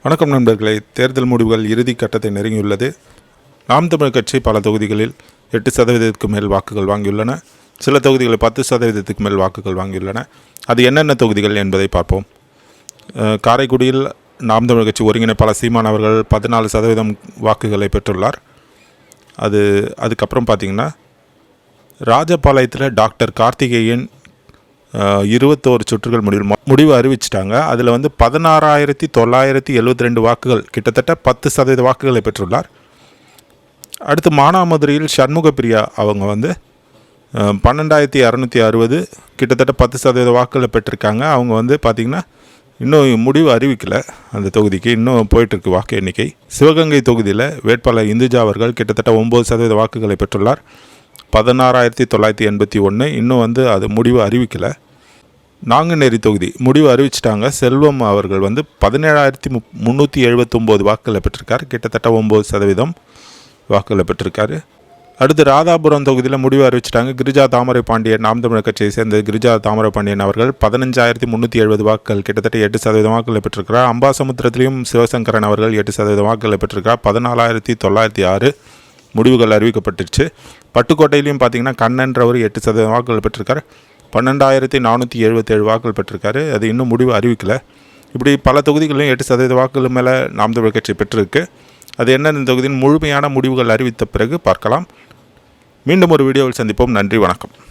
வணக்கம் நண்பர்களே. தேர்தல் முடிவுகள் இறுதி கட்டத்தை நெருங்கியுள்ளது. நாம் தமிழ் கட்சி பல தொகுதிகளில் 8% மேல் வாக்குகள் வாங்கியுள்ளன. சில தொகுதிகளில் 10% மேல் வாக்குகள் வாங்கியுள்ளன. அது என்னென்ன தொகுதிகள் என்பதை பார்ப்போம். காரைக்குடியில் நாம் தமிழ் கட்சி ஒருங்கிணைப்பாளர் சீமான் அவர்கள் 14% வாக்குகளை பெற்றுள்ளார். அதுக்கப்புறம் பார்த்திங்கன்னா ராஜபாளையத்தில் டாக்டர் கார்த்திகேயன் 21 சுற்றுகள் முடிவு அறிவிச்சிட்டாங்க. அதில் 16,972 வாக்குகள், கிட்டத்தட்ட 10% வாக்குகளை பெற்றுள்ளார். அடுத்து மானாமதுரையில் சண்முக பிரியா அவங்க 12,260 கிட்டத்தட்ட 10% வாக்குகளை பெற்றிருக்காங்க. அவங்க பார்த்திங்கன்னா இன்னும் முடிவு அறிவிக்கலை. அந்த தொகுதிக்கு இன்னும் போயிட்டுருக்கு வாக்கு எண்ணிக்கை. சிவகங்கை தொகுதியில் வேட்பாளர் இந்துஜா அவர்கள் கிட்டத்தட்ட 9% வாக்குகளை பெற்றுள்ளார். 16,981. இன்னும் அது முடிவு அறிவிக்கலை. நாங்குநேரி தொகுதி முடிவு அறிவிச்சிட்டாங்க. செல்வம் அவர்கள் 17,379 வாக்குகளை பெற்றிருக்கார். கிட்டத்தட்ட 9% வாக்குகளை பெற்றிருக்காரு. அடுத்து ராதாபுரம் தொகுதியில் முடிவு அறிவிச்சிட்டாங்க. கிரிஜா தாமரை பாண்டியன், நாம் தமிழர் கட்சியை சேர்ந்த கிரிஜா தாமரை பாண்டியன் அவர்கள் 15,370 வாக்குகள், கிட்டத்தட்ட 8% வாக்குகளை பெற்றிருக்கிறார். அம்பாசமுத்திரத்திலையும் சிவசங்கரன் அவர்கள் 8% வாக்குகளை பெற்றிருக்கிறார். 14,906 முடிவுகள் அறிவிக்கப்பட்டுருச்சு. பட்டுக்கோட்டையிலையும் பார்த்திங்கன்னா கண்ணன்றவர் 8% வாக்குகள் பெற்றிருக்கார். 12,477 வாக்குகள் பெற்றிருக்காரு. அது இன்னும் முடிவு அறிவிக்கலை. இப்படி பல தொகுதிகளிலும் 8% வாக்குகள் மேலே நாம் தமிழர் கட்சி பெற்றிருக்கு. அது என்னென்ன தொகுதியின் முழுமையான முடிவுகள் அறிவித்த பிறகு பார்க்கலாம். மீண்டும் ஒரு வீடியோவில் சந்திப்போம். நன்றி, வணக்கம்.